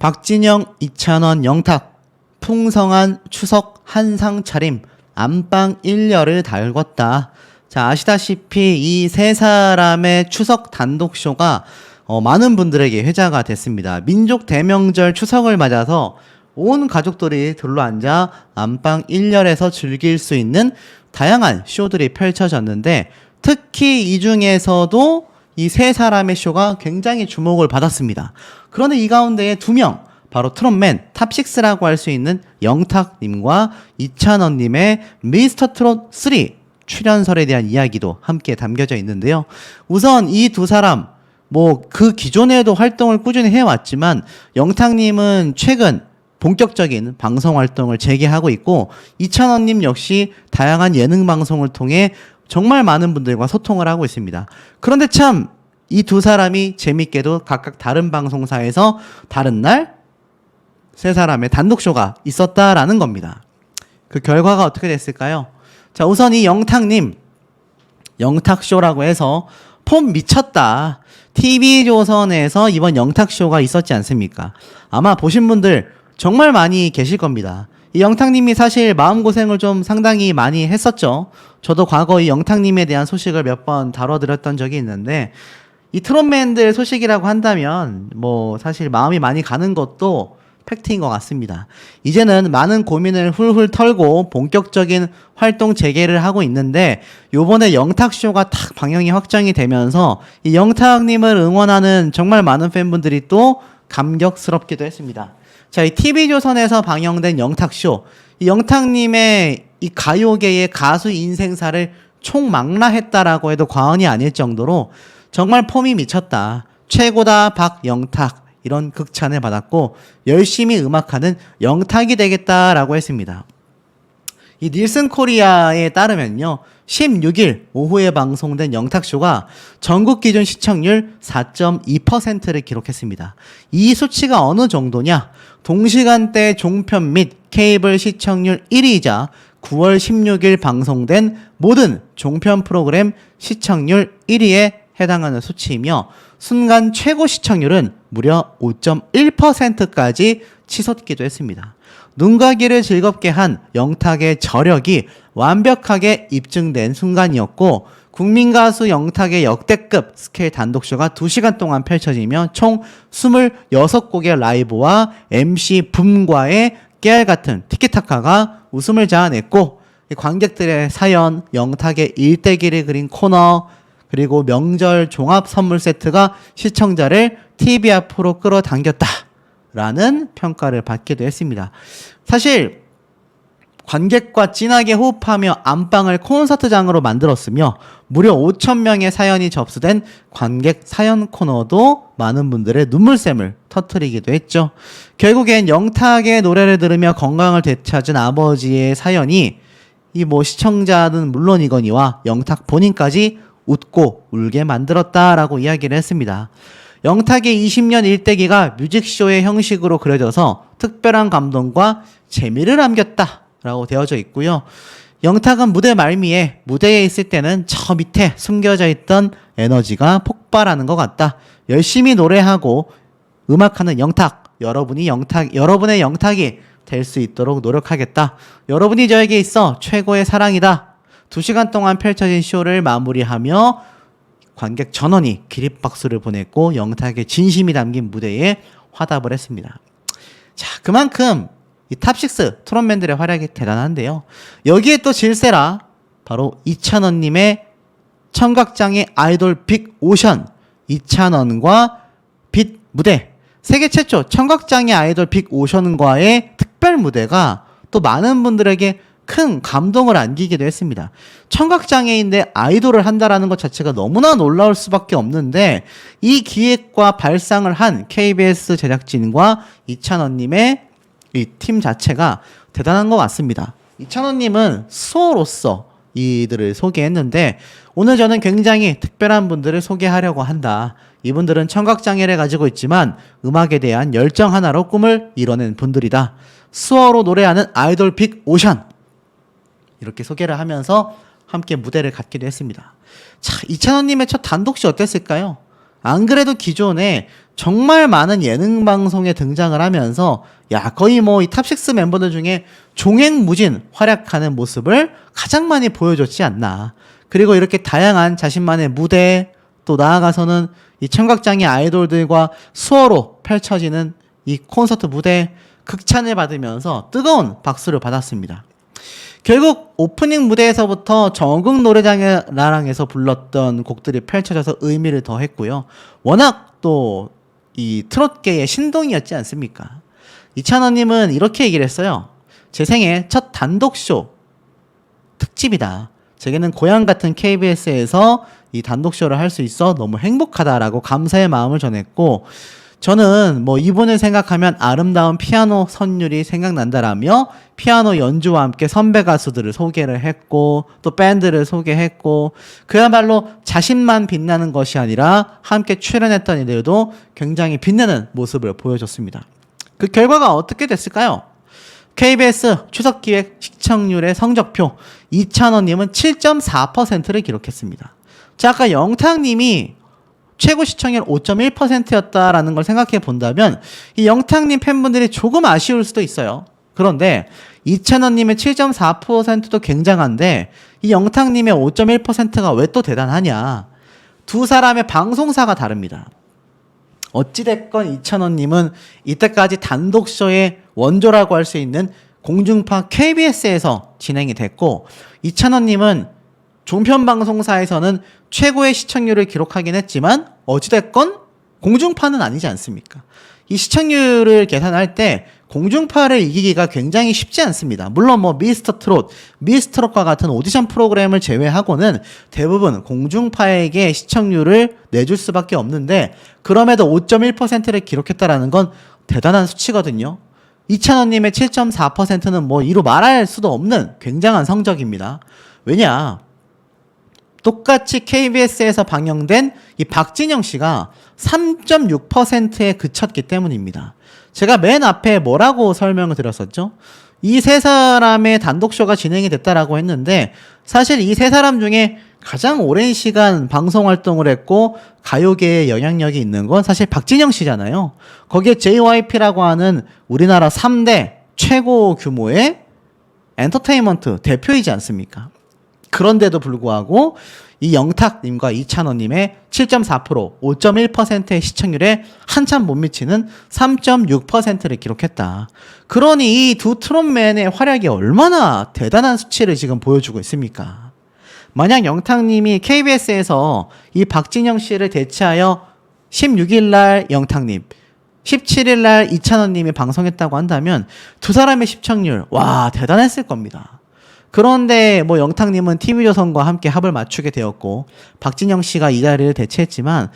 박진영, 이찬원, 영탁, 풍성한 추석 한상 차림, 안방 1열을 달궜다. 자, 아시다시피 이 세 사람의 추석 단독쇼가 많은 분들에게 회자가 됐습니다. 민족 대명절 추석을 맞아서 온 가족들이 둘러앉아 안방 1열에서 즐길 수 있는 다양한 쇼들이 펼쳐졌는데, 특히 이 중에서도 이 세 사람의 쇼가 굉장히 주목을 받았습니다. 그런데 이 가운데에 두 명, 바로 트롯맨 탑6라고 할 수 있는 영탁님과 이찬원님의 미스터 트롯 3 출연설에 대한 이야기도 함께 담겨져 있는데요. 우선 이 두 사람, 그 기존에도 활동을 꾸준히 해왔지만, 영탁님은 최근 본격적인 방송 활동을 재개하고 있고, 이찬원님 역시 다양한 예능 방송을 통해 정말 많은 분들과 소통을 하고 있습니다. 그런데 참 이 두 사람이 재밌게도 각각 다른 방송사에서 다른 날 세 사람의 단독쇼가 있었다라는 겁니다. 그 결과가 어떻게 됐을까요? 자, 우선 이 영탁님, 영탁쇼라고 해서 폼 미쳤다. TV조선에서 이번 영탁쇼가 있었지 않습니까? 아마 보신 분들 정말 많이 계실 겁니다. 이 영탁님이 사실 마음고생을 좀 상당히 많이 했었죠. 저도 과거 이 영탁님에 대한 소식을 몇 번 다뤄드렸던 적이 있는데, 이 트롯맨들 소식이라고 한다면 사실 마음이 많이 가는 것도 팩트인 것 같습니다. 이제는 많은 고민을 훌훌 털고 본격적인 활동 재개를 하고 있는데, 요번에 영탁쇼가 탁 방영이 확정이 되면서 이 영탁님을 응원하는 정말 많은 팬분들이 또 감격스럽기도 했습니다. 자, 이 TV조선에서 방영된 영탁쇼, 이 영탁님의 이 가요계의 가수 인생사를 총망라했다라고 해도 과언이 아닐 정도로 정말 폼이 미쳤다. 최고다 박영탁, 이런 극찬을 받았고 열심히 음악하는 영탁이 되겠다라고 했습니다. 이 닐슨 코리아에 따르면요, 16일 오후에 방송된 영탁쇼가 전국 기준 시청률 4.2%를 기록했습니다. 이 수치가 어느 정도냐? 동시간대 종편 및 케이블 시청률 1위이자 9월 16일 방송된 모든 종편 프로그램 시청률 1위에 해당하는 수치이며, 순간 최고 시청률은 무려 5.1%까지 치솟기도 했습니다. 눈과 귀를 즐겁게 한 영탁의 저력이 완벽하게 입증된 순간이었고, 국민가수 영탁의 역대급 스케일 단독쇼가 2시간 동안 펼쳐지며 총 26곡의 라이브와 MC 붐과의 깨알같은 티키타카가 웃음을 자아냈고, 관객들의 사연, 영탁의 일대기를 그린 코너, 그리고 명절 종합 선물 세트가 시청자를 TV 앞으로 끌어당겼다라는 평가를 받기도 했습니다. 사실 관객과 진하게 호흡하며 안방을 콘서트장으로 만들었으며, 무려 5,000명의 사연이 접수된 관객 사연 코너도 많은 분들의 눈물샘을 터뜨리기도 했죠. 결국엔 영탁의 노래를 들으며 건강을 되찾은 아버지의 사연이 시청자는 물론이거니와 영탁 본인까지 웃고 울게 만들었다라고 이야기를 했습니다. 영탁의 20년 일대기가 뮤직쇼의 형식으로 그려져서 특별한 감동과 재미를 남겼다라고 되어져 있고요. 영탁은 무대 말미에 무대에 있을 때는 저 밑에 숨겨져 있던 에너지가 폭발하는 것 같다. 열심히 노래하고 음악하는 영탁, 여러분의 영탁이 될 수 있도록 노력하겠다. 여러분이 저에게 있어 최고의 사랑이다. 2시간 동안 펼쳐진 쇼를 마무리하며 관객 전원이 기립박수를 보냈고, 영탁의 진심이 담긴 무대에 화답을 했습니다. 자, 그만큼 이 탑6 트롯맨들의 활약이 대단한데요. 여기에 또 질세라, 바로 이찬원님의 청각장애 아이돌 빅 오션, 이찬원과 빛 무대, 세계 최초 청각장애 아이돌 빅 오션과의 특별 무대가 또 많은 분들에게 큰 감동을 안기기도 했습니다. 청각장애인데 아이돌을 한다라는 것 자체가 너무나 놀라울 수밖에 없는데, 이 기획과 발상을 한 KBS 제작진과 이찬원님의 이 팀 자체가 대단한 것 같습니다. 이찬원님은 수호로서 이들을 소개했는데, 오늘 저는 굉장히 특별한 분들을 소개하려고 한다. 이분들은 청각장애를 가지고 있지만 음악에 대한 열정 하나로 꿈을 이뤄낸 분들이다. 수어로 노래하는 아이돌 빅 오션, 이렇게 소개를 하면서 함께 무대를 갖기도 했습니다. 자, 이찬원님의 첫 단독쇼 어땠을까요? 안 그래도 기존에 정말 많은 예능 방송에 등장을 하면서 야 거의 뭐 이 탑6 멤버들 중에 종횡무진 활약하는 모습을 가장 많이 보여줬지 않나. 그리고 이렇게 다양한 자신만의 무대 또 나아가서는 이 청각장애 아이돌들과 수어로 펼쳐지는 이 콘서트 무대 극찬을 받으면서 뜨거운 박수를 받았습니다. 결국 오프닝 무대에서부터 전국 노래자랑에서 불렀던 곡들이 펼쳐져서 의미를 더했고요. 워낙 또 이 트롯계의 신동이었지 않습니까? 이찬원님은 이렇게 얘기를 했어요. 제 생애 첫 단독쇼 특집이다. 제게는 고향 같은 KBS에서 이 단독쇼를 할 수 있어 너무 행복하다라고 감사의 마음을 전했고, 저는 뭐 이분을 생각하면 아름다운 피아노 선율이 생각난다라며 피아노 연주와 함께 선배 가수들을 소개를 했고 또 밴드를 소개했고, 그야말로 자신만 빛나는 것이 아니라 함께 출연했던 이들도 굉장히 빛나는 모습을 보여줬습니다. 그 결과가 어떻게 됐을까요? KBS 추석기획 시청률의 성적표, 이찬원님은 7.4%를 기록했습니다. 자, 아까 영탁님이 최고 시청률 5.1%였다라는 걸 생각해 본다면 이 영탁님 팬분들이 조금 아쉬울 수도 있어요. 그런데 이찬원님의 7.4%도 굉장한데 이 영탁님의 5.1%가 왜 또 대단하냐. 두 사람의 방송사가 다릅니다. 어찌됐건 이찬원님은 이때까지 단독쇼의 원조라고 할 수 있는 공중파 KBS에서 진행이 됐고, 이찬원님은 종편방송사에서는 최고의 시청률을 기록하긴 했지만 어찌됐건 공중파는 아니지 않습니까? 이 시청률을 계산할 때 공중파를 이기기가 굉장히 쉽지 않습니다. 물론 뭐 미스터트롯과 같은 오디션 프로그램을 제외하고는 대부분 공중파에게 시청률을 내줄 수밖에 없는데, 그럼에도 5.1%를 기록했다라는 건 대단한 수치거든요. 이찬원님의 7.4%는 뭐 이루 말할 수도 없는 굉장한 성적입니다. 왜냐? 똑같이 KBS에서 방영된 이 박진영 씨가 3.6%에 그쳤기 때문입니다. 제가 맨 앞에 뭐라고 설명을 드렸었죠? 이 세 사람의 단독쇼가 진행이 됐다라고 했는데, 사실 이 세 사람 중에 가장 오랜 시간 방송 활동을 했고 가요계에 영향력이 있는 건 사실 박진영 씨잖아요. 거기에 JYP라고 하는 우리나라 3대 최고 규모의 엔터테인먼트 대표이지 않습니까? 그런데도 불구하고 이 영탁님과 이찬원님의 7.4%, 5.1%의 시청률에 한참 못 미치는 3.6%를 기록했다. 그러니 이 두 트롯맨의 활약이 얼마나 대단한 수치를 지금 보여주고 있습니까? 만약 영탁님이 KBS에서 이 박진영 씨를 대체하여 16일 날 영탁님, 17일 날 이찬원님이 방송했다고 한다면 두 사람의 시청률, 와, 대단했을 겁니다. 그런데 뭐 영탁님은 TV조선과 함께 합을 맞추게 되었고 박진영 씨가 이 자리를 대체했지만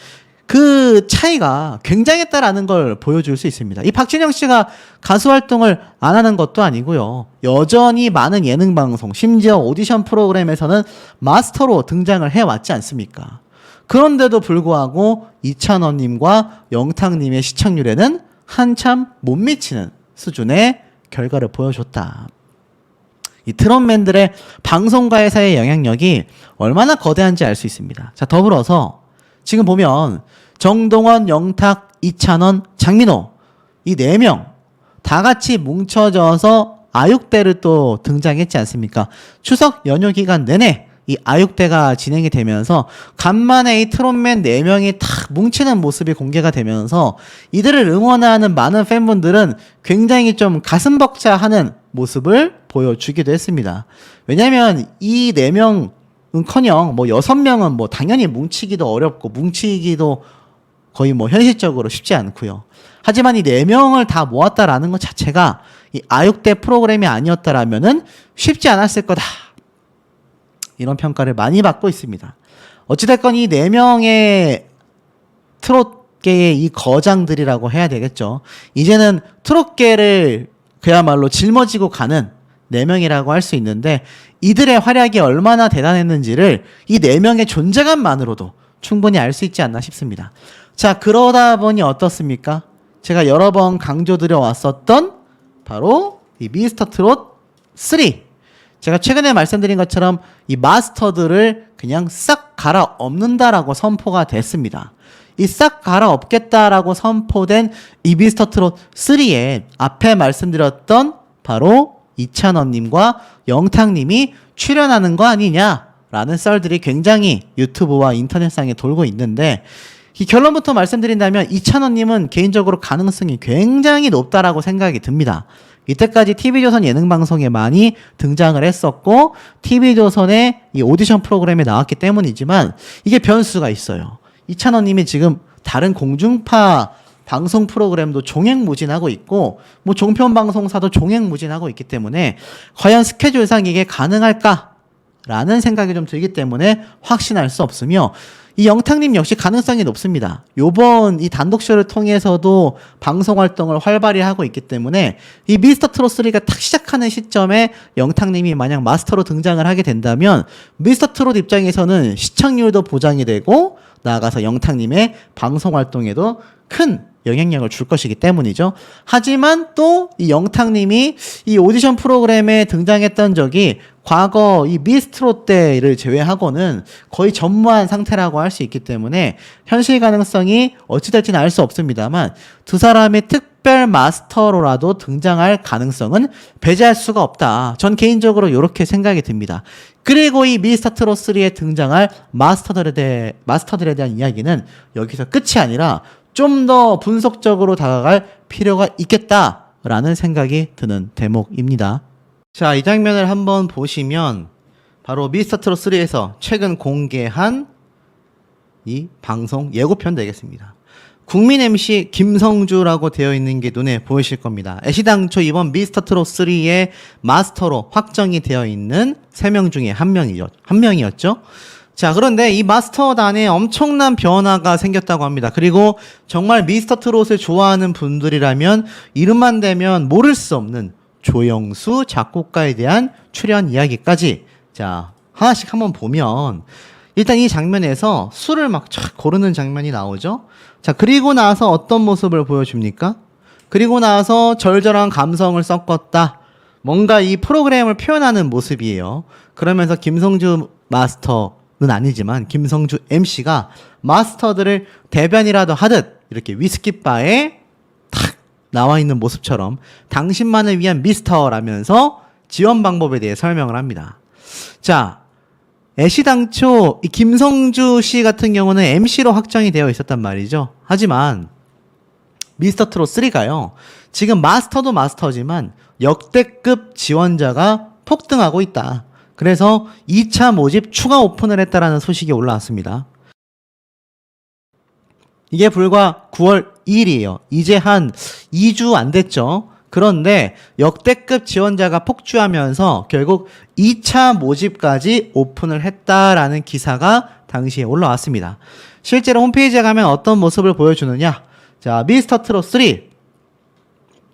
그 차이가 굉장했다라는 걸 보여줄 수 있습니다. 이 박진영 씨가 가수 활동을 안 하는 것도 아니고요. 여전히 많은 예능 방송, 심지어 오디션 프로그램에서는 마스터로 등장을 해왔지 않습니까? 그런데도 불구하고 이찬원님과 영탁님의 시청률에는 한참 못 미치는 수준의 결과를 보여줬다. 이 트롯맨들의 방송가에서의 영향력이 얼마나 거대한지 알 수 있습니다. 자, 더불어서 지금 보면 정동원, 영탁, 이찬원, 장민호 이 4명 다 같이 뭉쳐져서 아육대를 또 등장했지 않습니까? 추석 연휴 기간 내내 이 아육대가 진행이 되면서 간만에 이 트롯맨 4명이 탁 뭉치는 모습이 공개가 되면서 이들을 응원하는 많은 팬분들은 굉장히 좀 가슴 벅차하는 모습을 보여주기도 했습니다. 왜냐하면 이 4명은커녕 뭐 6명은 뭐 당연히 뭉치기도 어렵고 뭉치기도 거의 뭐 현실적으로 쉽지 않고요. 하지만 이 4명을 다 모았다라는 것 자체가 이 아육대 프로그램이 아니었다라면은 쉽지 않았을 거다. 이런 평가를 많이 받고 있습니다. 어찌됐건 이 4명의 트롯계의 이 거장들이라고 해야 되겠죠. 이제는 트롯계를 그야말로 짊어지고 가는 4명이라고 할 수 있는데 이들의 활약이 얼마나 대단했는지를 이 4명의 존재감만으로도 충분히 알 수 있지 않나 싶습니다. 자, 그러다 보니 어떻습니까? 제가 여러 번 강조드려 왔었던 바로 이 미스터 트롯 3. 제가 최근에 말씀드린 것처럼 이 마스터들을 그냥 싹 갈아엎는다라고 선포가 됐습니다. 이 싹 갈아엎겠다라고 선포된 이 미스터 트롯 3에 앞에 말씀드렸던 바로 이찬원님과 영탁님이 출연하는 거 아니냐라는 썰들이 굉장히 유튜브와 인터넷상에 돌고 있는데, 이 결론부터 말씀드린다면 이찬원님은 개인적으로 가능성이 굉장히 높다라고 생각이 듭니다. 이때까지 TV조선 예능방송에 많이 등장을 했었고 TV조선의 이 오디션 프로그램에 나왔기 때문이지만 이게 변수가 있어요. 이찬원님이 지금 다른 공중파 방송 프로그램도 종횡무진하고 있고 뭐 종편방송사도 종횡무진하고 있기 때문에 과연 스케줄상 이게 가능할까라는 생각이 좀 들기 때문에 확신할 수 없으며, 이 영탁님 역시 가능성이 높습니다. 요번 이 단독쇼를 통해서도 방송 활동을 활발히 하고 있기 때문에 이 미스터 트롯 3가 탁 시작하는 시점에 영탁님이 만약 마스터로 등장을 하게 된다면 미스터 트롯 입장에서는 시청률도 보장이 되고 나아가서 영탁님의 방송 활동에도 큰 영향력을 줄 것이기 때문이죠. 하지만 또 이 영탁님이 이 오디션 프로그램에 등장했던 적이 과거 이 미스트롯 때를 제외하고는 거의 전무한 상태라고 할 수 있기 때문에 현실 가능성이 어찌 될지는 알 수 없습니다만 두 사람의 특별 마스터로라도 등장할 가능성은 배제할 수가 없다. 전 개인적으로 이렇게 생각이 듭니다. 그리고 이 미스터 트롯 3에 등장할 마스터들에 대한 이야기는 여기서 끝이 아니라 좀 더 분석적으로 다가갈 필요가 있겠다라는 생각이 드는 대목입니다. 자, 이 장면을 한번 보시면 바로 미스터 트롯 3에서 최근 공개한 이 방송 예고편 되겠습니다. 국민 MC 김성주라고 되어 있는 게 눈에 보이실 겁니다. 애시당초 이번 미스터 트롯 3의 마스터로 확정이 되어 있는 3명 중에 한 명이었죠. 자, 그런데 이 마스터단에 엄청난 변화가 생겼다고 합니다. 그리고 정말 미스터 트롯을 좋아하는 분들이라면 이름만 대면 모를 수 없는 조영수 작곡가에 대한 출연 이야기까지, 자, 하나씩 한번 보면 일단 이 장면에서 술을 막 촥 고르는 장면이 나오죠. 자, 그리고 나서 어떤 모습을 보여줍니까? 그리고 나서 절절한 감성을 섞었다. 뭔가 이 프로그램을 표현하는 모습이에요. 그러면서 김성주 마스터는 아니지만 김성주 MC가 마스터들을 대변이라도 하듯 이렇게 위스키바에 탁 나와 있는 모습처럼 당신만을 위한 미스터라면서 지원 방법에 대해 설명을 합니다. 자, 애시당초 이 김성주 씨 같은 경우는 MC로 확정이 되어 있었단 말이죠. 하지만 미스터 트롯 3가요. 지금 마스터도 마스터지만 역대급 지원자가 폭등하고 있다. 그래서 2차 모집 추가 오픈을 했다라는 소식이 올라왔습니다. 이게 불과 9월 2일이에요. 이제 한 2주 안 됐죠. 그런데 역대급 지원자가 폭주하면서 결국 2차 모집까지 오픈을 했다라는 기사가 당시에 올라왔습니다. 실제로 홈페이지에 가면 어떤 모습을 보여주느냐. 자, 미스터 트롯 3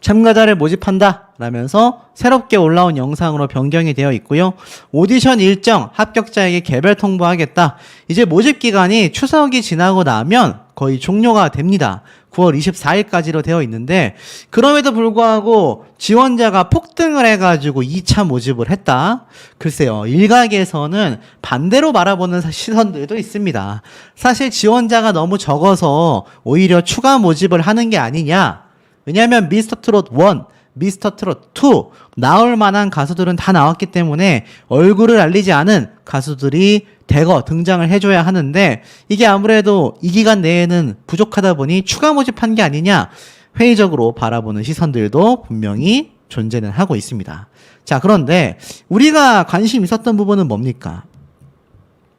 참가자를 모집한다 라면서 새롭게 올라온 영상으로 변경이 되어 있고요. 오디션 일정 합격자에게 개별 통보하겠다. 이제 모집 기간이 추석이 지나고 나면 거의 종료가 됩니다. 9월 24일까지로 되어 있는데 그럼에도 불구하고 지원자가 폭등을 해가지고 2차 모집을 했다. 글쎄요. 일각에서는 반대로 바라보는 시선들도 있습니다. 사실 지원자가 너무 적어서 오히려 추가 모집을 하는 게 아니냐. 왜냐하면 미스터 트롯 1, 미스터 트롯 2 나올 만한 가수들은 다 나왔기 때문에 얼굴을 알리지 않은 가수들이 대거 등장을 해줘야 하는데 이게 아무래도 이 기간 내에는 부족하다 보니 추가 모집한 게 아니냐 회의적으로 바라보는 시선들도 분명히 존재는 하고 있습니다. 자, 그런데 우리가 관심 있었던 부분은 뭡니까?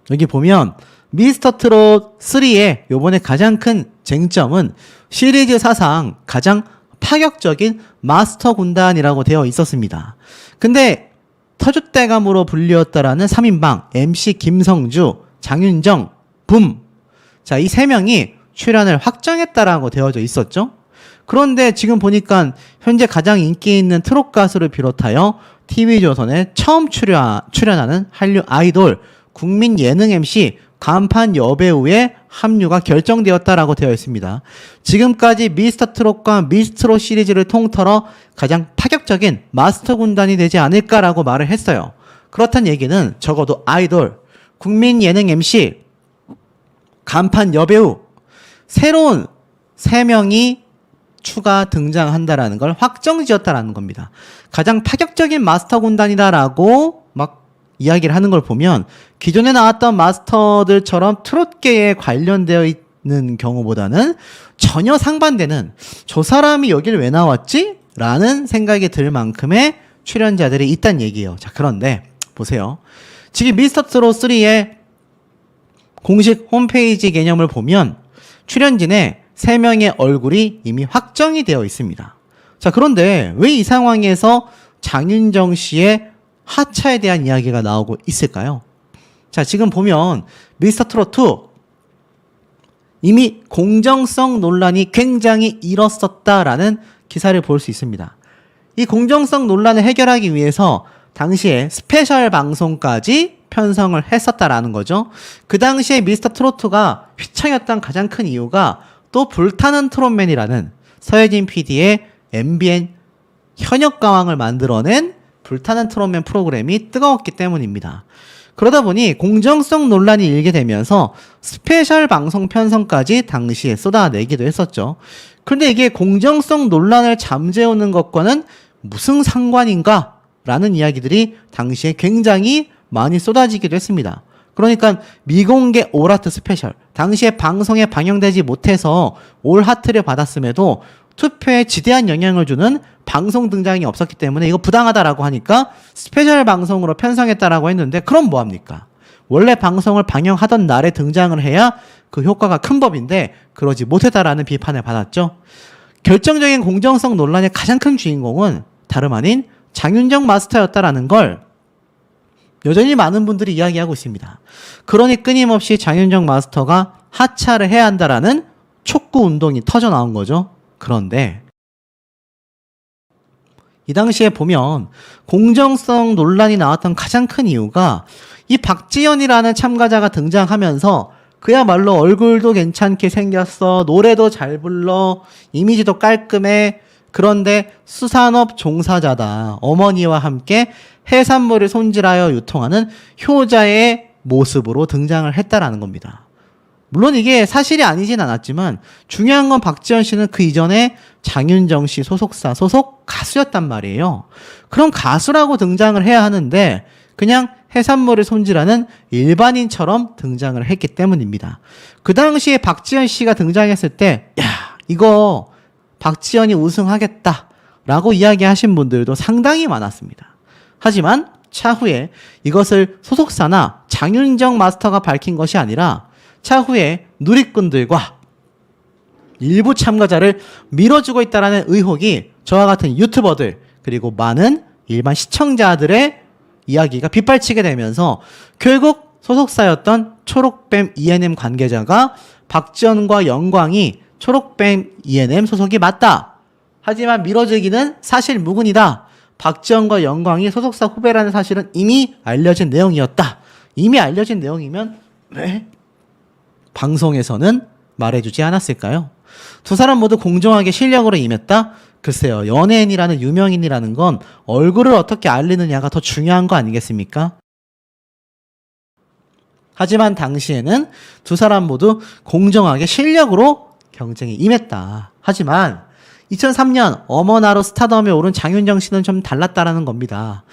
여기 보면 미스터 트롯 3의 요번에 가장 큰 쟁점은 시리즈 사상 가장 파격적인 마스터 군단이라고 되어 있었습니다. 근데 터줏대감으로 불리웠다라는 3인방 MC 김성주, 장윤정, 붐. 자, 이 3명이 출연을 확정했다라고 되어져 있었죠. 그런데 지금 보니까 현재 가장 인기 있는 트롯 가수를 비롯하여 TV조선에 처음 출연하는 한류 아이돌, 국민 예능 MC, 간판 여배우의 합류가 결정되었다라고 되어 있습니다. 지금까지 미스터 트롯과 미스트롯 시리즈를 통틀어 가장 파격적인 마스터 군단이 되지 않을까라고 말을 했어요. 그렇단 얘기는 적어도 아이돌, 국민 예능 MC, 간판 여배우 새로운 3명이 추가 등장한다라는 걸 확정지었다라는 겁니다. 가장 파격적인 마스터 군단이다라고 막 이야기를 하는 걸 보면 기존에 나왔던 마스터들처럼 트롯계에 관련되어 있는 경우보다는 전혀 상반되는 저 사람이 여길 왜 나왔지? 라는 생각이 들 만큼의 출연자들이 있다는 얘기예요. 자, 그런데 보세요. 지금 미스터 트롯 3의 공식 홈페이지 개념을 보면 출연진의 3명의 얼굴이 이미 확정이 되어 있습니다. 자, 그런데 왜 이 상황에서 장윤정 씨의 하차에 대한 이야기가 나오고 있을까요? 자, 지금 보면 미스터 트롯 2 이미 공정성 논란이 굉장히 일었었다라는 기사를 볼 수 있습니다. 이 공정성 논란을 해결하기 위해서 당시에 스페셜 방송까지 편성을 했었다라는 거죠. 그 당시에 미스터 트로트가 휘청였던 가장 큰 이유가 또 불타는 트롯맨이라는 서혜진 PD의 MBN 현역 가왕을 만들어낸 불타는 트롯맨 프로그램이 뜨거웠기 때문입니다. 그러다 보니 공정성 논란이 일게 되면서 스페셜 방송 편성까지 당시에 쏟아내기도 했었죠. 그런데 이게 공정성 논란을 잠재우는 것과는 무슨 상관인가? 라는 이야기들이 당시에 굉장히 많이 쏟아지기도 했습니다. 그러니까 미공개 올하트 스페셜, 당시에 방송에 방영되지 못해서 올하트를 받았음에도 투표에 지대한 영향을 주는 방송 등장이 없었기 때문에 이거 부당하다라고 하니까 스페셜 방송으로 편성했다라고 했는데, 그럼 뭐합니까? 원래 방송을 방영하던 날에 등장을 해야 그 효과가 큰 법인데 그러지 못했다라는 비판을 받았죠. 결정적인 공정성 논란의 가장 큰 주인공은 다름 아닌 장윤정 마스터였다라는 걸 여전히 많은 분들이 이야기하고 있습니다. 그러니 끊임없이 장윤정 마스터가 하차를 해야 한다라는 촉구 운동이 터져 나온 거죠. 그런데 이 당시에 보면 공정성 논란이 나왔던 가장 큰 이유가 이 박지현이라는 참가자가 등장하면서 그야말로 얼굴도 괜찮게 생겼어, 노래도 잘 불러, 이미지도 깔끔해, 그런데 수산업 종사자다, 어머니와 함께 해산물을 손질하여 유통하는 효자의 모습으로 등장을 했다라는 겁니다. 물론 이게 사실이 아니진 않았지만 중요한 건 박지현 씨는 그 이전에 장윤정 씨 소속사 소속 가수였단 말이에요. 그럼 가수라고 등장을 해야 하는데 그냥 해산물을 손질하는 일반인처럼 등장을 했기 때문입니다. 그 당시에 박지현 씨가 등장했을 때 야, 이거 박지현이 우승하겠다라고 이야기하신 분들도 상당히 많았습니다. 하지만 차후에 이것을 소속사나 장윤정 마스터가 밝힌 것이 아니라 차후에 누리꾼들과 일부 참가자를 밀어주고 있다는 의혹이 저와 같은 유튜버들 그리고 많은 일반 시청자들의 이야기가 빗발치게 되면서 결국 소속사였던 초록뱀 ENM 관계자가 박지현과 영광이 초록뱀 ENM 소속이 맞다. 하지만 밀어주기는 사실 무근이다. 박지현과 영광이 소속사 후배라는 사실은 이미 알려진 내용이었다. 이미 알려진 내용이면 왜 방송에서는 말해주지 않았을까요? 두 사람 모두 공정하게 실력으로 임했다? 글쎄요, 연예인이라는 유명인이라는 건 얼굴을 어떻게 알리느냐가 더 중요한 거 아니겠습니까? 하지만 당시에는 두 사람 모두 공정하게 실력으로 경쟁에 임했다. 하지만 2003년 어머나로 스타덤에 오른 장윤정 씨는 좀 달랐다라는 겁니다.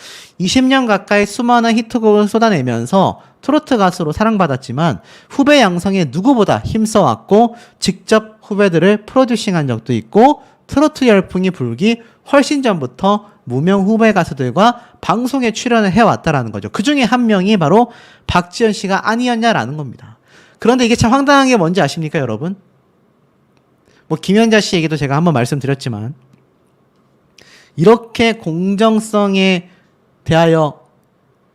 20년 가까이 수많은 히트곡을 쏟아내면서 트로트 가수로 사랑받았지만 후배 양성에 누구보다 힘써왔고 직접 후배들을 프로듀싱한 적도 있고 트로트 열풍이 불기 훨씬 전부터 무명 후배 가수들과 방송에 출연을 해왔다라는 거죠. 그 중에 한 명이 바로 박지현 씨가 아니었냐라는 겁니다. 그런데 이게 참 황당한 게 뭔지 아십니까, 여러분? 뭐 김연자 씨 얘기도 제가 한번 말씀드렸지만 이렇게 공정성에 대하여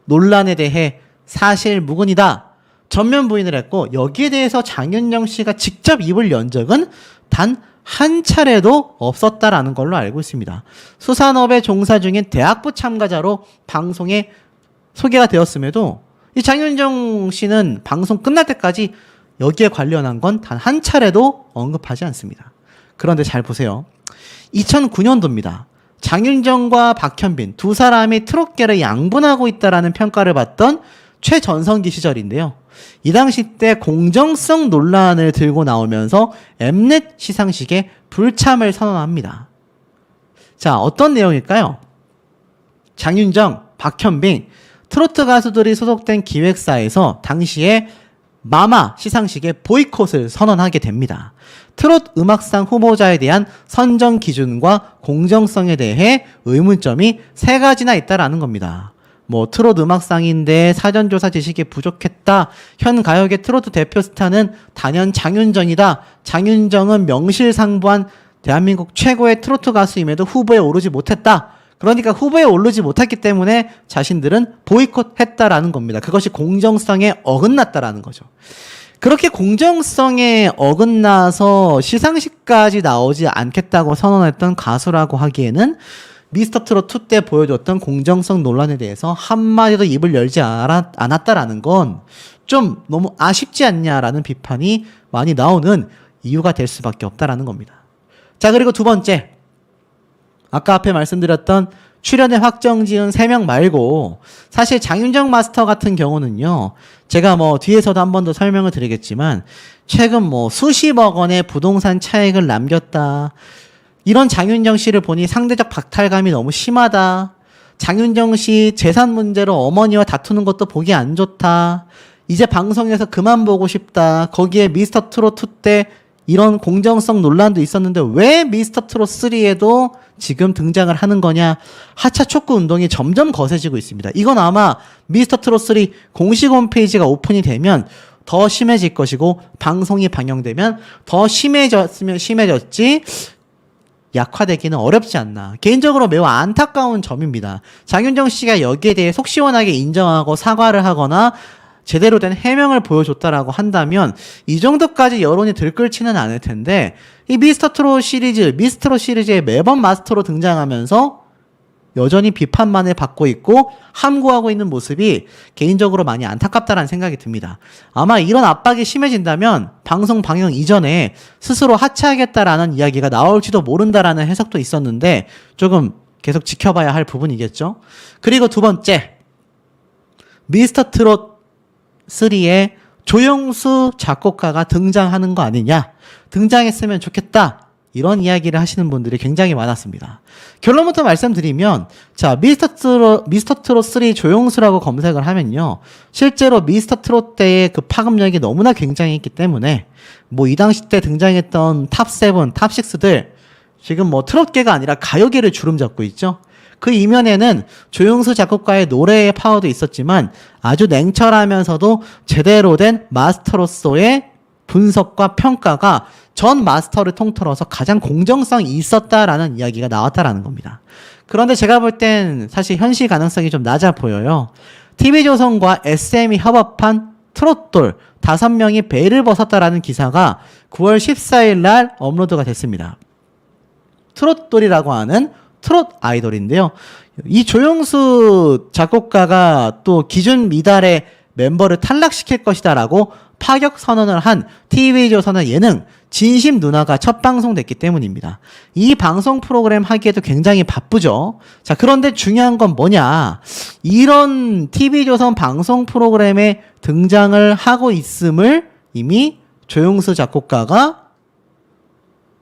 논란에 대해 사실 무근이다 전면 부인을 했고, 여기에 대해서 장윤정 씨가 직접 입을 연 적은 단 한 차례도 없었다라는 걸로 알고 있습니다. 수산업에 종사 중인 대학부 참가자로 방송에 소개가 되었음에도 이 장윤정 씨는 방송 끝날 때까지 여기에 관련한 건 단 한 차례도 언급하지 않습니다. 그런데 잘 보세요. 2009년도입니다. 장윤정과 박현빈 두 사람이 트롯계를 양분하고 있다라는 평가를 받던 최전성기 시절인데요. 이 당시 때 공정성 논란을 들고 나오면서 엠넷 시상식에 불참을 선언합니다. 자, 어떤 내용일까요? 장윤정, 박현빈, 트로트 가수들이 소속된 기획사에서 당시에 마마 시상식에 보이콧을 선언하게 됩니다. 트롯 음악상 후보자에 대한 선정 기준과 공정성에 대해 의문점이 3가지나 있다라는 겁니다. 뭐 트롯 음악상인데 사전조사 지식이 부족했다. 현 가요계 트로트 대표 스타는 단연 장윤정이다. 장윤정은 명실상부한 대한민국 최고의 트로트 가수임에도 후보에 오르지 못했다. 그러니까 후보에 오르지 못했기 때문에 자신들은 보이콧했다라는 겁니다. 그것이 공정성에 어긋났다라는 거죠. 그렇게 공정성에 어긋나서 시상식까지 나오지 않겠다고 선언했던 가수라고 하기에는 미스터 트롯 2 때 보여줬던 공정성 논란에 대해서 한마디도 입을 열지 않았다라는 건 좀 너무 아쉽지 않냐라는 비판이 많이 나오는 이유가 될 수밖에 없다라는 겁니다. 자, 그리고 두 번째. 아까 앞에 말씀드렸던 출연에 확정 지은 3명 말고 사실 장윤정 마스터 같은 경우는요. 제가 뭐 뒤에서도 한 번 더 설명을 드리겠지만 최근 뭐 수십억 원의 부동산 차익을 남겼다. 이런 장윤정 씨를 보니 상대적 박탈감이 너무 심하다. 장윤정 씨 재산 문제로 어머니와 다투는 것도 보기 안 좋다. 이제 방송에서 그만 보고 싶다. 거기에 미스터 트롯 2 때 이런 공정성 논란도 있었는데 왜 미스터 트롯 3에도 지금 등장을 하는 거냐. 하차 촉구 운동이 점점 거세지고 있습니다. 이건 아마 미스터 트롯 3 공식 홈페이지가 오픈이 되면 더 심해질 것이고 방송이 방영되면 더 심해졌으면 심해졌지 약화되기는 어렵지 않나. 개인적으로 매우 안타까운 점입니다. 장윤정 씨가 여기에 대해 속 시원하게 인정하고 사과를 하거나 제대로 된 해명을 보여줬다라고 한다면 이 정도까지 여론이 들끓지는 않을 텐데 이 미스터 트롯 시리즈에 매번 마스터로 등장하면서 여전히 비판만을 받고 있고 함구하고 있는 모습이 개인적으로 많이 안타깝다라는 생각이 듭니다. 아마 이런 압박이 심해진다면 방송 방영 이전에 스스로 하차하겠다라는 이야기가 나올지도 모른다라는 해석도 있었는데 조금 계속 지켜봐야 할 부분이겠죠. 그리고 두 번째, 미스터 트롯 3에 조영수 작곡가가 등장하는 거 아니냐, 등장했으면 좋겠다, 이런 이야기를 하시는 분들이 굉장히 많았습니다. 결론부터 말씀드리면, 자, 미스터 트롯 3 조영수라고 검색을 하면요, 실제로 미스터 트롯 때의 그 파급력이 너무나 굉장했기 때문에 뭐 이 당시 때 등장했던 탑7, 탑6들 지금 뭐 트롯계가 아니라 가요계를 주름잡고 있죠. 그 이면에는 조영수 작곡가의 노래의 파워도 있었지만 아주 냉철하면서도 제대로 된 마스터로서의 분석과 평가가 전 마스터를 통틀어서 가장 공정성이 있었다라는 이야기가 나왔다라는 겁니다. 그런데 제가 볼 땐 사실 현실 가능성이 좀 낮아 보여요. TV조선과 SM이 협업한 트롯돌 5명이 베일을 벗었다라는 기사가 9월 14일 날 업로드가 됐습니다. 트롯돌이라고 하는 트롯 아이돌인데요. 이 조영수 작곡가가 또 기준 미달의 멤버를 탈락시킬 것이다라고 파격 선언을 한 TV조선의 예능 진심 누나가 첫 방송됐기 때문입니다. 이 방송 프로그램 하기에도 굉장히 바쁘죠. 자, 그런데 중요한 건 뭐냐? 이런 TV조선 방송 프로그램에 등장을 하고 있음을 이미 조영수 작곡가가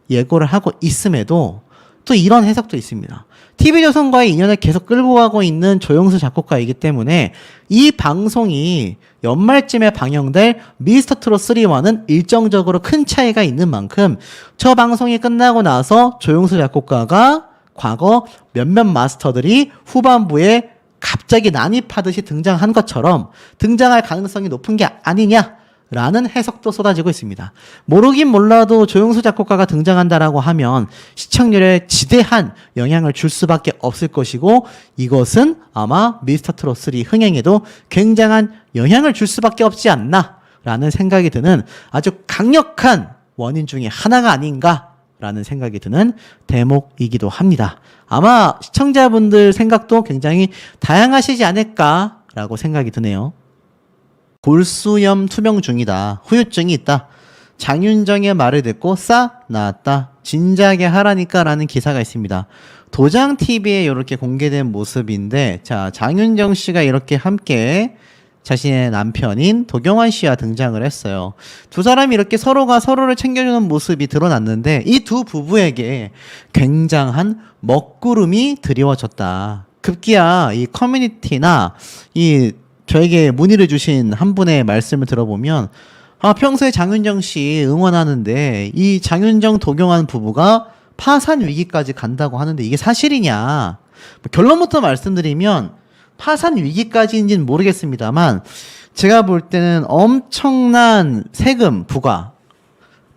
예고를 하고 있음에도 또 이런 해석도 있습니다. TV조선과의 인연을 계속 끌고 가고 있는 조영수 작곡가이기 때문에 이 방송이 연말쯤에 방영될 미스터 트롯 3와는 일정적으로 큰 차이가 있는 만큼 저 방송이 끝나고 나서 조영수 작곡가가 과거 몇몇 마스터들이 후반부에 갑자기 난입하듯이 등장한 것처럼 등장할 가능성이 높은 게 아니냐 라는 해석도 쏟아지고 있습니다. 모르긴 몰라도 조영수 작곡가가 등장한다라고 하면 시청률에 지대한 영향을 줄 수밖에 없을 것이고 이것은 아마 미스터 트롯 3 흥행에도 굉장한 영향을 줄 수밖에 없지 않나 라는 생각이 드는 아주 강력한 원인 중에 하나가 아닌가라는 생각이 드는 대목이기도 합니다. 아마 시청자분들 생각도 굉장히 다양하시지 않을까라고 생각이 드네요. 골수염 투병 중이다. 후유증이 있다. 장윤정의 말을 듣고 싸 나왔다. 진작에 하라니까 라는 기사가 있습니다. 도장TV에 이렇게 공개된 모습인데, 자, 장윤정 씨가 이렇게 함께 자신의 남편인 도경환 씨와 등장을 했어요. 두 사람이 이렇게 서로가 서로를 챙겨주는 모습이 드러났는데 이 두 부부에게 굉장한 먹구름이 드리워졌다. 급기야 이 커뮤니티나 이 저에게 문의를 주신 한 분의 말씀을 들어보면 평소에 장윤정 씨 응원하는데 이 장윤정 도경환 부부가 파산 위기까지 간다고 하는데 이게 사실이냐? 결론부터 말씀드리면 파산 위기까지인지는 모르겠습니다만 제가 볼 때는 엄청난 세금 부과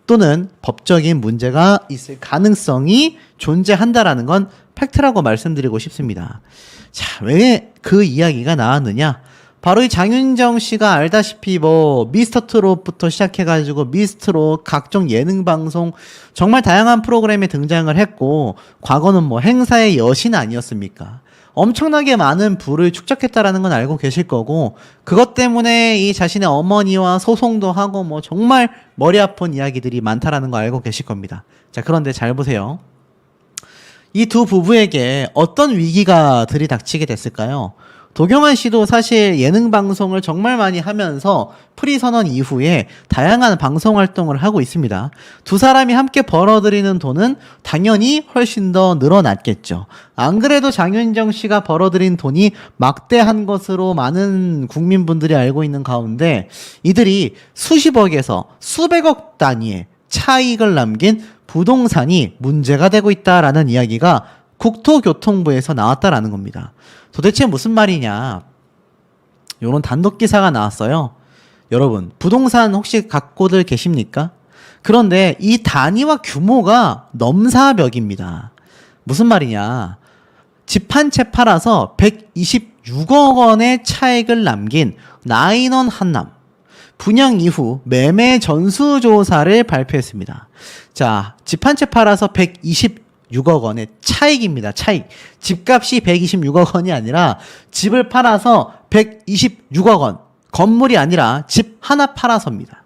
또는 법적인 문제가 있을 가능성이 존재한다라는 건 팩트라고 말씀드리고 싶습니다. 자, 왜 그 이야기가 나왔느냐? 바로 이 장윤정 씨가 알다시피 미스터 트롯부터 시작해가지고 미스트롯 각종 예능 방송 정말 다양한 프로그램에 등장을 했고 과거는 행사의 여신 아니었습니까? 엄청나게 많은 부를 축적했다라는 건 알고 계실 거고 그것 때문에 이 자신의 어머니와 소송도 하고 정말 머리 아픈 이야기들이 많다라는 거 알고 계실 겁니다. 자, 그런데 잘 보세요. 이 두 부부에게 어떤 위기가 들이닥치게 됐을까요? 도경환 씨도 사실 예능 방송을 정말 많이 하면서 프리 선언 이후에 다양한 방송 활동을 하고 있습니다. 두 사람이 함께 벌어들이는 돈은 당연히 훨씬 더 늘어났겠죠. 안 그래도 장윤정 씨가 벌어들인 돈이 막대한 것으로 많은 국민분들이 알고 있는 가운데 이들이 수십억에서 수백억 단위의 차익을 남긴 부동산이 문제가 되고 있다라는 이야기가 국토교통부에서 나왔다라는 겁니다. 도대체 무슨 말이냐? 요런 단독 기사가 나왔어요. 여러분, 부동산 혹시 갖고들 계십니까? 그런데 이 단위와 규모가 넘사벽입니다. 무슨 말이냐? 집 한 채 팔아서 126억 원의 차익을 남긴 나인원 한남. 분양 이후 매매 전수조사를 발표했습니다. 자, 집 한 채 팔아서 126억 원의 차익입니다. 차익. 집값이 126억 원이 아니라 집을 팔아서 126억 원. 건물이 아니라 집 하나 팔아서입니다.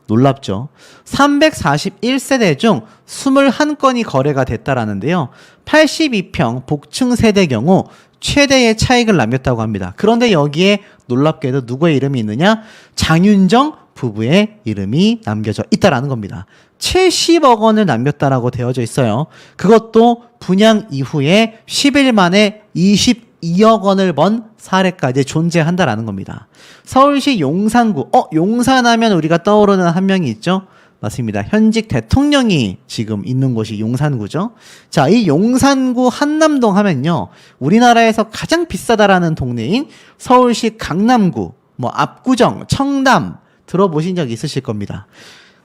놀랍죠? 341세대 중 21건이 거래가 됐다라는데요. 82평 복층 세대 경우 최대의 차익을 남겼다고 합니다. 그런데 여기에 놀랍게도 누구의 이름이 있느냐? 장윤정 부부의 이름이 남겨져 있다라는 겁니다. 70억 원을 남겼다라고 되어져 있어요. 그것도 분양 이후에 10일 만에 22억 원을 번 사례까지 존재한다라는 겁니다. 서울시 용산구, 용산하면 우리가 떠오르는 한 명이 있죠? 맞습니다. 현직 대통령이 지금 있는 곳이 용산구죠. 자, 이 용산구 한남동 하면요, 우리나라에서 가장 비싸다라는 동네인 서울시 강남구, 압구정, 청담 들어보신 적 있으실 겁니다.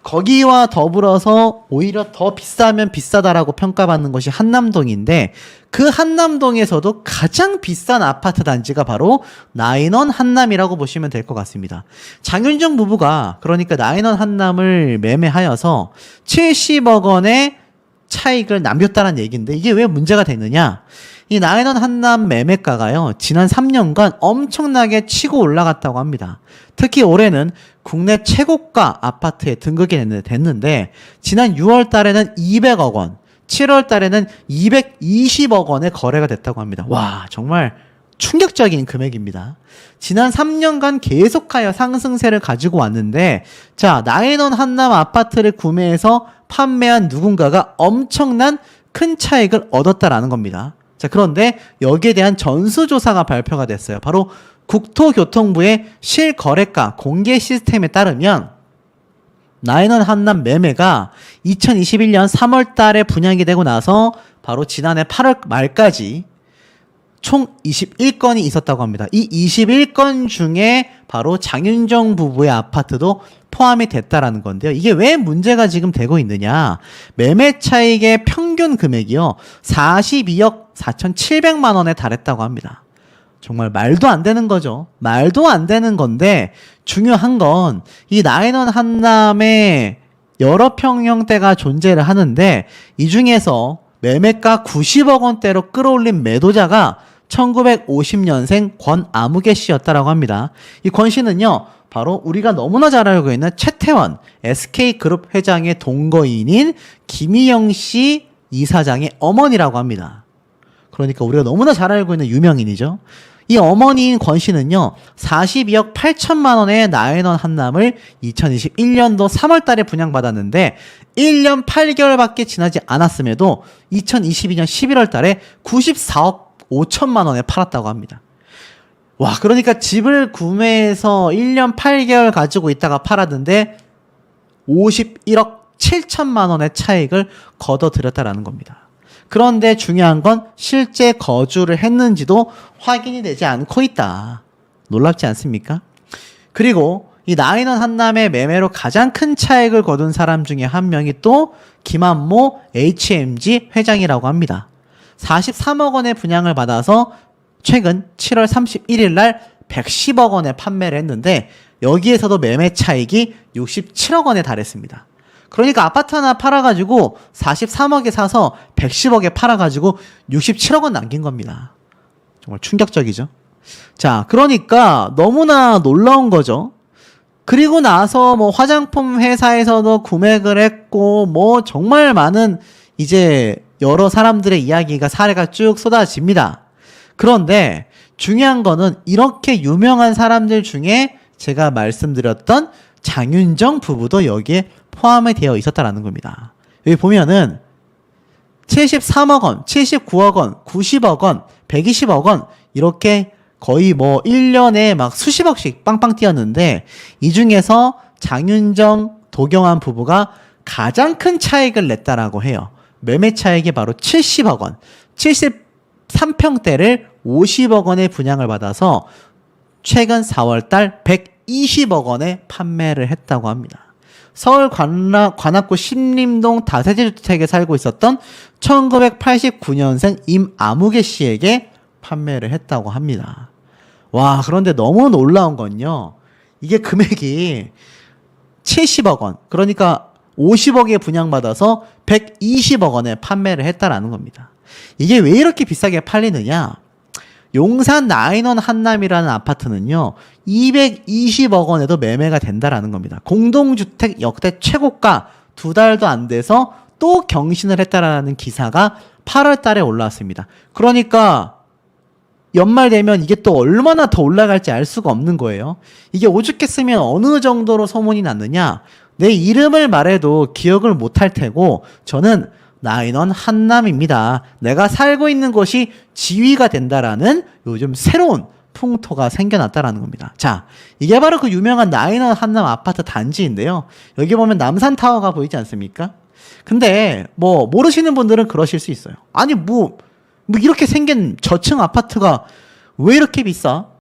거기와 더불어서 오히려 더 비싸면 비싸다라고 평가받는 것이 한남동인데 그 한남동에서도 가장 비싼 아파트 단지가 바로 나인원 한남이라고 보시면 될 것 같습니다. 장윤정 부부가 그러니까 나인원 한남을 매매하여서 70억 원의 차익을 남겼다는 얘기인데 이게 왜 문제가 됐느냐? 이 나인원 한남 매매가가요, 지난 3년간 엄청나게 치고 올라갔다고 합니다. 특히 올해는 국내 최고가 아파트에 등극이 됐는데 지난 6월 달에는 200억 원, 7월 달에는 220억 원의 거래가 됐다고 합니다. 와, 정말 충격적인 금액입니다. 지난 3년간 계속하여 상승세를 가지고 왔는데 자, 나인원 한남 아파트를 구매해서 판매한 누군가가 엄청난 큰 차익을 얻었다라는 겁니다. 자, 그런데 여기에 대한 전수조사가 발표가 됐어요. 바로 국토교통부의 실거래가 공개 시스템에 따르면 나인원 한남 매매가 2021년 3월 달에 분양이 되고 나서 바로 지난해 8월 말까지 총 21건이 있었다고 합니다. 이 21건 중에 바로 장윤정 부부의 아파트도 포함이 됐다라는 건데요. 이게 왜 문제가 지금 되고 있느냐? 매매 차익의 평균 금액이요, 42억 4,700만 원에 달했다고 합니다. 정말 말도 안 되는 거죠. 말도 안 되는 건데 중요한 건 이 나인원 한남에 여러 평 형태가 존재를 하는데 이 중에서 매매가 90억 원대로 끌어올린 매도자가 1950년생 권아무개 씨였다라고 합니다. 이 권 씨는요, 바로 우리가 너무나 잘 알고 있는 최태원 SK그룹 회장의 동거인인 김희영 씨 이사장의 어머니라고 합니다. 그러니까 우리가 너무나 잘 알고 있는 유명인이죠. 이 어머니인 권 씨는요, 42억 8천만 원의 나인원 한남을 2021년도 3월 달에 분양받았는데 1년 8개월밖에 지나지 않았음에도 2022년 11월 달에 94억 5천만 원에 팔았다고 합니다. 와, 그러니까 집을 구매해서 1년 8개월 가지고 있다가 팔았는데 51억 7천만 원의 차익을 거둬들였다라는 겁니다. 그런데 중요한 건 실제 거주를 했는지도 확인이 되지 않고 있다. 놀랍지 않습니까? 그리고 이 나인원 한남의 매매로 가장 큰 차익을 거둔 사람 중에 한 명이 또 김한모 HMG 회장이라고 합니다. 43억 원의 분양을 받아서 최근 7월 31일 날 110억 원에 판매를 했는데 여기에서도 매매 차익이 67억 원에 달했습니다. 그러니까 아파트 하나 팔아가지고 43억에 사서 110억에 팔아가지고 67억 원 남긴 겁니다. 정말 충격적이죠. 자, 그러니까 너무나 놀라운 거죠. 그리고 나서 뭐 화장품 회사에서도 구매를 했고 뭐 정말 많은 이제 여러 사람들의 이야기가 사례가 쭉 쏟아집니다. 그런데 중요한 거는 이렇게 유명한 사람들 중에 제가 말씀드렸던 장윤정 부부도 여기에 포함이 되어 있었다라는 겁니다. 여기 보면은 73억 원, 79억 원, 90억 원, 120억 원 이렇게 거의 뭐 1년에 막 수십억씩 빵빵 뛰었는데 이 중에서 장윤정, 도경환 부부가 가장 큰 차익을 냈다라고 해요. 매매 차익이 바로 70억 원, 73평대를 50억 원에 분양을 받아서 최근 4월달 120억 원에 판매를 했다고 합니다. 서울 관악구 신림동 다세대 주택에 살고 있었던 1989년생 임아무개 씨에게 판매를 했다고 합니다. 와, 그런데 너무 놀라운 건요. 이게 금액이 70억 원, 그러니까 50억에 분양받아서 120억 원에 판매를 했다라는 겁니다. 이게 왜 이렇게 비싸게 팔리느냐? 용산 나인원 한남이라는 아파트는요 220억 원에도 매매가 된다라는 겁니다. 공동주택 역대 최고가 2달도 안 돼서 또 경신을 했다라는 기사가 8월 달에 올라왔습니다. 그러니까 연말 되면 이게 또 얼마나 더 올라갈지 알 수가 없는 거예요. 이게 오죽했으면 어느 정도로 소문이 났느냐, 내 이름을 말해도 기억을 못할 테고 저는 나인원 한남입니다. 내가 살고 있는 곳이 지위가 된다라는 요즘 새로운 풍토가 생겨났다라는 겁니다. 자, 이게 바로 그 유명한 나인원 한남 아파트 단지인데요. 여기 보면 남산타워가 보이지 않습니까? 근데 뭐 모르시는 분들은 그러실 수 있어요. 아니 뭐 이렇게 생긴 저층 아파트가 왜 이렇게 비싸?